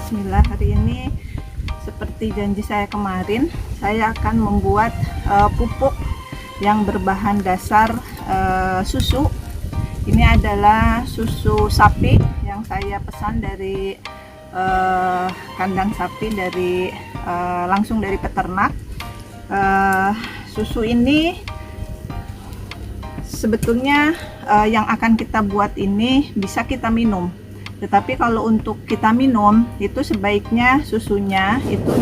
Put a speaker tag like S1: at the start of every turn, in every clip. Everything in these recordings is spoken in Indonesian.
S1: Bismillah, hari ini seperti janji saya kemarin, saya akan membuat pupuk yang berbahan dasar susu. Ini adalah susu sapi yang saya pesan dari kandang sapi, langsung dari peternak. Susu ini sebetulnya yang akan kita buat ini bisa kita minum. Tetapi kalau untuk kita minum itu sebaiknya susunya itu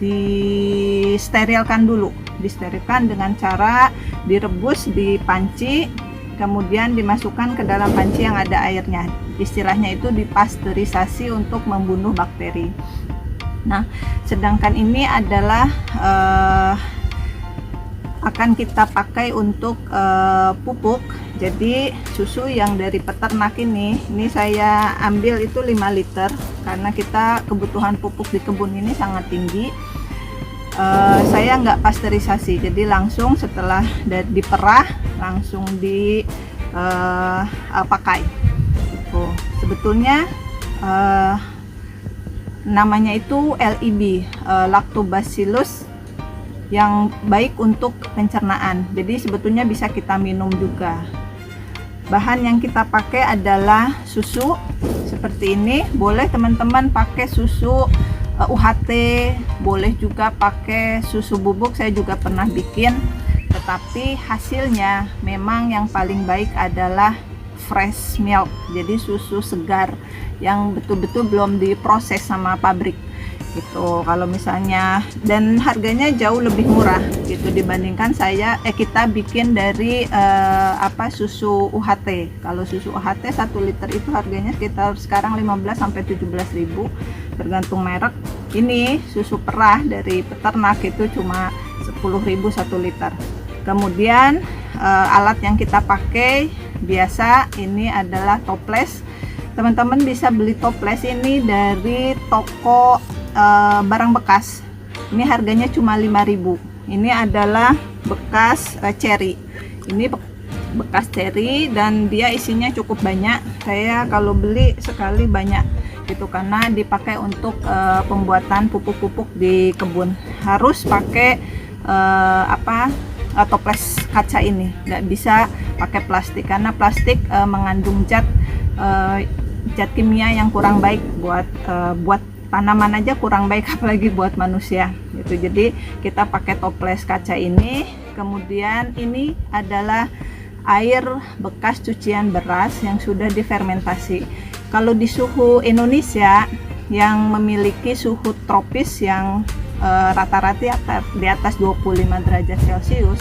S1: disterilkan dulu. Disterilkan dengan cara direbus di panci, kemudian dimasukkan ke dalam panci yang ada airnya. Istilahnya itu dipasteurisasi untuk membunuh bakteri. Nah, sedangkan ini adalah akan kita pakai untuk pupuk. Jadi susu yang dari peternak ini saya ambil itu 5 liter karena kita kebutuhan pupuk di kebun ini sangat tinggi. Saya nggak pasteurisasi, jadi langsung setelah diperah langsung dipakai. Sebetulnya namanya itu LEB, Lactobacillus, yang baik untuk pencernaan. Jadi sebetulnya bisa kita minum juga. Bahan yang kita pakai adalah susu seperti ini. Boleh teman-teman pakai susu UHT, boleh juga pakai susu bubuk, saya juga pernah bikin. Tetapi hasilnya memang yang paling baik adalah fresh milk, jadi susu segar yang betul-betul belum diproses sama pabrik gitu. Kalau misalnya, dan harganya jauh lebih murah gitu dibandingkan kita bikin dari susu UHT. Kalau susu UHT 1 liter itu harganya sekitar sekarang 15 sampai 17.000 tergantung merek. Ini susu perah dari peternak itu cuma 10.000 1 liter. Kemudian alat yang kita pakai biasa ini adalah toples. Teman-teman bisa beli toples ini dari toko barang bekas. Ini harganya cuma 5.000. Ini adalah bekas cherry. Ini bekas cherry dan dia isinya cukup banyak. Saya kalau beli sekali banyak gitu karena dipakai untuk pembuatan pupuk-pupuk di kebun. Harus pakai toples kaca ini. Nggak bisa pakai plastik karena plastik mengandung zat kimia yang kurang baik buat tanaman aja kurang baik, apalagi buat manusia gitu. Jadi kita pakai toples kaca ini. Kemudian ini adalah air bekas cucian beras yang sudah difermentasi. Kalau di suhu Indonesia yang memiliki suhu tropis yang rata-rata di atas 25 derajat Celcius,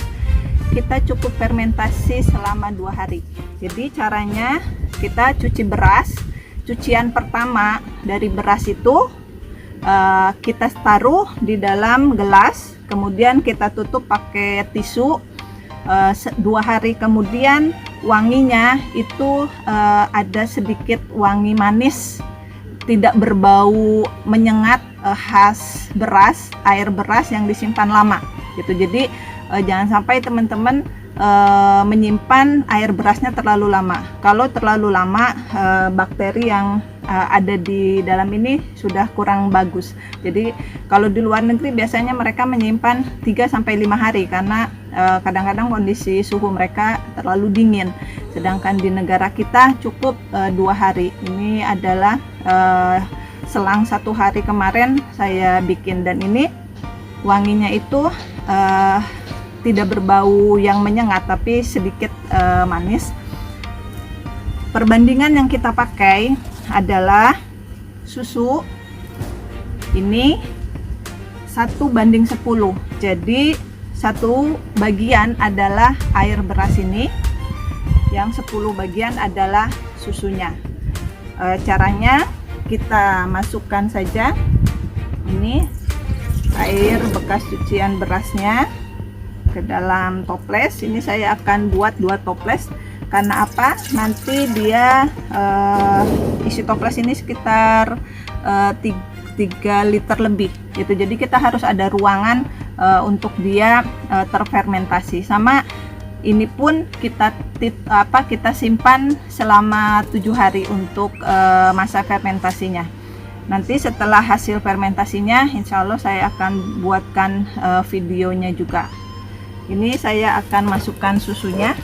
S1: kita cukup fermentasi selama 2 hari. Jadi caranya kita cuci beras. Cucian pertama dari beras itu kita taruh di dalam gelas, kemudian kita tutup pakai tisu. 2 hari kemudian wanginya itu ada sedikit wangi manis, tidak berbau menyengat, khas beras, air beras yang disimpan lama gitu. Jadi jangan sampai teman-teman menyimpan air berasnya terlalu lama. Kalau terlalu lama, bakteri yang ada di dalam ini sudah kurang bagus. Jadi kalau di luar negeri biasanya mereka menyimpan 3-5 hari karena kadang-kadang kondisi suhu mereka terlalu dingin. Sedangkan di negara kita cukup 2 hari. Ini adalah selang 1 hari kemarin saya bikin, dan ini wanginya itu tidak berbau yang menyengat tapi sedikit manis. Perbandingan yang kita pakai adalah susu ini 1:10. Jadi 1 bagian adalah air beras ini, yang 10 bagian adalah susunya. Caranya kita masukkan saja ini air bekas cucian berasnya ke dalam toples. Ini saya akan buat 2 toples. Karena apa? Nanti dia isi toples ini sekitar 3 liter lebih gitu. Jadi kita harus ada ruangan untuk dia terfermentasi. Sama ini pun kita simpan selama 7 hari untuk masa fermentasinya. Nanti setelah hasil fermentasinya, insya Allah saya akan buatkan videonya juga. Ini saya akan masukkan susunya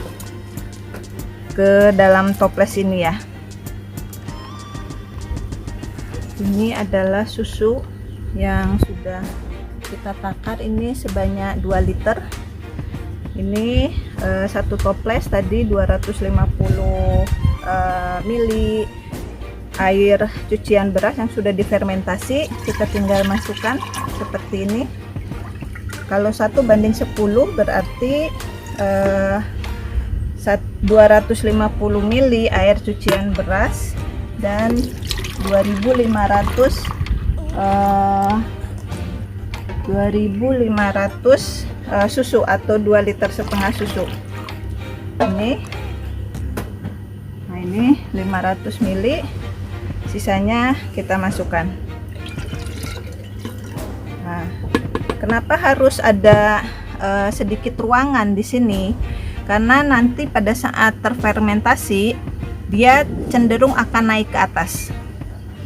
S1: ke dalam toples ini ya. Ini adalah susu yang sudah kita takar, ini sebanyak 2 liter. Ini satu toples tadi 250 mili air cucian beras yang sudah difermentasi, kita tinggal masukkan seperti ini. Kalau 1:10 berarti 250 mili air cucian beras dan 2500 susu atau 2,5 liter susu. Ini, nah ini 500 mili, sisanya kita masukkan. Nah, kenapa harus ada sedikit ruangan di sini? Karena nanti pada saat terfermentasi dia cenderung akan naik ke atas.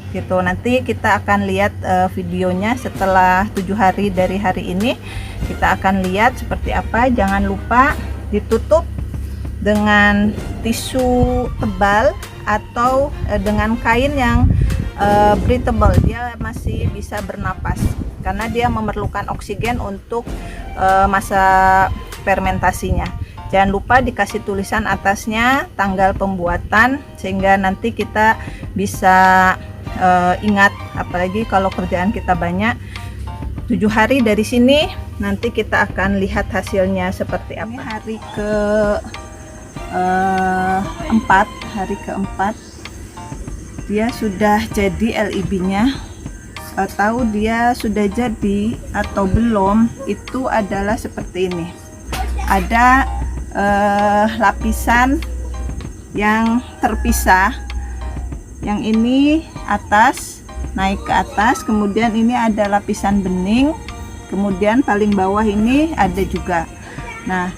S1: Gitu. Nanti kita akan lihat videonya setelah 7 hari dari hari ini. Kita akan lihat seperti apa. Jangan lupa ditutup dengan tisu tebal atau dengan kain yang breathable, dia masih bisa bernapas karena dia memerlukan oksigen untuk masa fermentasinya. Jangan lupa dikasih tulisan atasnya tanggal pembuatan sehingga nanti kita bisa ingat, apalagi kalau kerjaan kita banyak. 7 hari dari sini nanti kita akan lihat hasilnya seperti apa. Ini hari keempat dia sudah jadi LIB-nya. Tahu dia sudah jadi atau belum itu adalah seperti ini. Ada lapisan yang terpisah, yang ini atas naik ke atas, kemudian ini ada lapisan bening, kemudian paling bawah ini ada juga. Nah,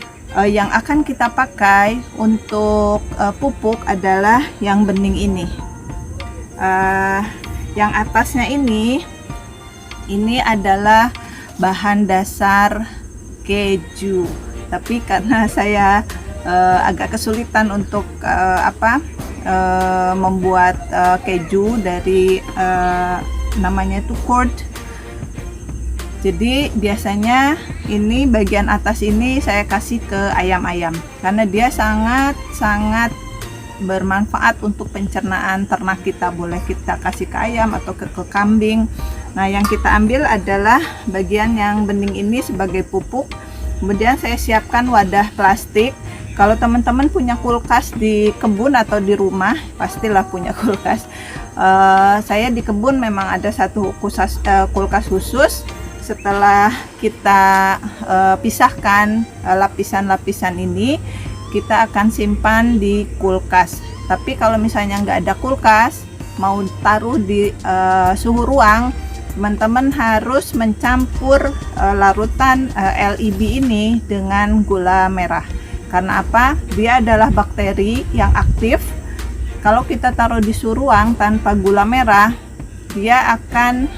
S1: yang akan kita pakai untuk pupuk adalah yang bening ini. Yang atasnya ini adalah bahan dasar keju, tapi karena saya agak kesulitan untuk membuat keju dari namanya itu curd. Jadi biasanya ini bagian atas ini saya kasih ke ayam-ayam karena dia sangat bermanfaat untuk pencernaan ternak kita. Boleh kita kasih ke ayam atau ke kambing. Nah, yang kita ambil adalah bagian yang bening ini sebagai pupuk. Kemudian saya siapkan wadah plastik. Kalau teman-teman punya kulkas di kebun atau di rumah, pastilah punya kulkas. Saya di kebun memang ada satu kulkas khusus. Setelah kita pisahkan lapisan-lapisan ini, kita akan simpan di kulkas. Tapi kalau misalnya nggak ada kulkas, mau taruh di suhu ruang, teman-teman harus mencampur larutan LIB ini dengan gula merah. Karena apa? Dia adalah bakteri yang aktif. Kalau kita taruh di suhu ruang tanpa gula merah, dia akan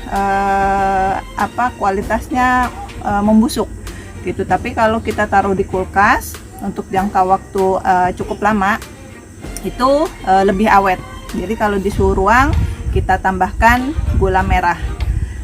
S1: kualitasnya membusuk gitu. Tapi kalau kita taruh di kulkas untuk jangka waktu cukup lama, itu lebih awet. Jadi kalau di suhu ruang kita tambahkan gula merah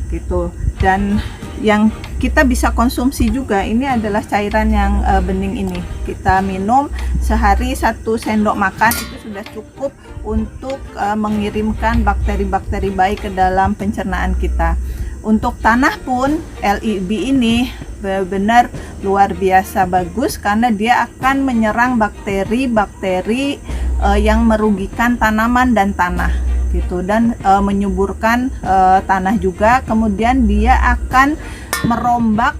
S1: gitu. Dan yang kita bisa konsumsi juga ini adalah cairan yang bening ini. Kita minum sehari 1 sendok makan itu sudah cukup untuk mengirimkan bakteri-bakteri baik ke dalam pencernaan kita. Untuk tanah pun LIB ini benar-benar luar biasa bagus karena dia akan menyerang bakteri-bakteri yang merugikan tanaman dan tanah gitu, dan menyuburkan tanah juga. Kemudian dia akan merombak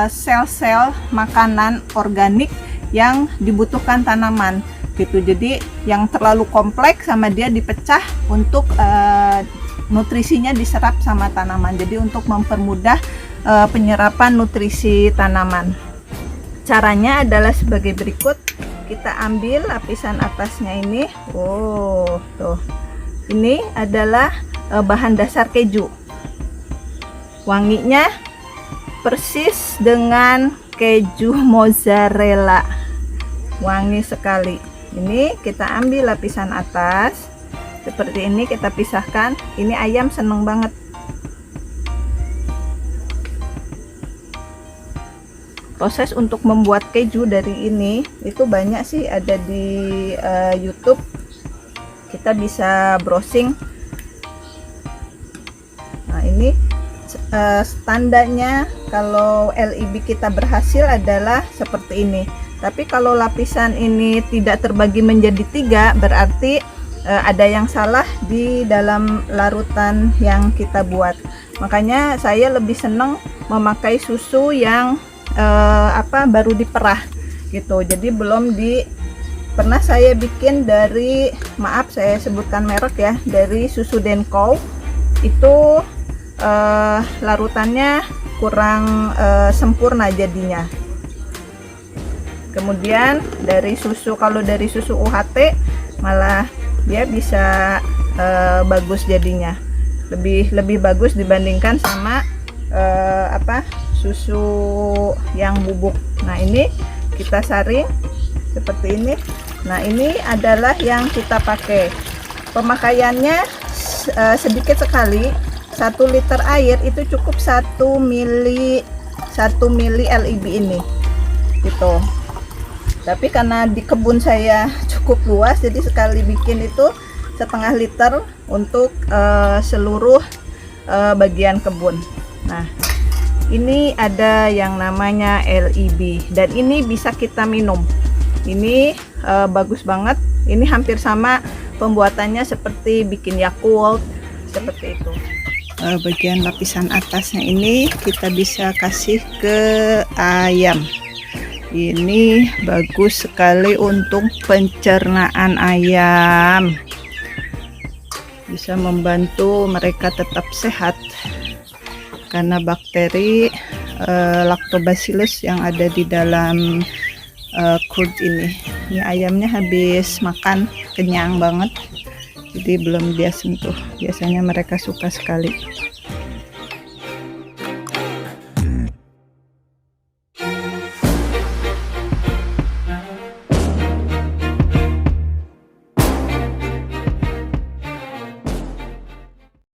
S1: sel-sel makanan organik yang dibutuhkan tanaman gitu. Jadi yang terlalu kompleks sama dia dipecah untuk nutrisinya diserap sama tanaman. Jadi untuk mempermudah penyerapan nutrisi tanaman. Caranya adalah sebagai berikut. Kita ambil lapisan atasnya ini. Oh, tuh. Ini adalah bahan dasar keju. Wanginya persis dengan keju mozzarella. Wangi sekali. Ini kita ambil lapisan atas. Seperti ini kita pisahkan. Ini ayam seneng banget. Proses untuk membuat keju dari ini itu banyak sih, ada di YouTube. Kita bisa browsing. Nah, ini standarnya kalau LEB kita berhasil adalah seperti ini. Tapi kalau lapisan ini tidak terbagi menjadi 3, berarti ada yang salah di dalam larutan yang kita buat. Makanya saya lebih senang memakai susu yang baru diperah gitu. Jadi belum pernah saya bikin dari, maaf saya sebutkan merek ya, dari susu Denko. Itu larutannya kurang sempurna jadinya. Kemudian dari susu, kalau dari susu UHT malah dia bisa bagus jadinya, lebih bagus dibandingkan sama susu yang bubuk. Nah, ini kita saring seperti ini. Nah, ini adalah yang kita pakai. Pemakaiannya sedikit sekali. 1 liter air itu cukup 1 mili LEB ini gitu. Tapi karena di kebun saya cukup luas, jadi sekali bikin itu 1/2 liter untuk seluruh bagian kebun. Nah, ini ada yang namanya LEB dan ini bisa kita minum. Ini bagus banget. Ini hampir sama pembuatannya seperti bikin Yakult, seperti itu. Bagian lapisan atasnya ini kita bisa kasih ke ayam. Ini bagus sekali untuk pencernaan ayam. Bisa membantu mereka tetap sehat karena bakteri lactobacillus yang ada di dalam curd ini. Ini ayamnya habis makan, kenyang banget, jadi belum dia sentuh. Biasanya mereka suka sekali.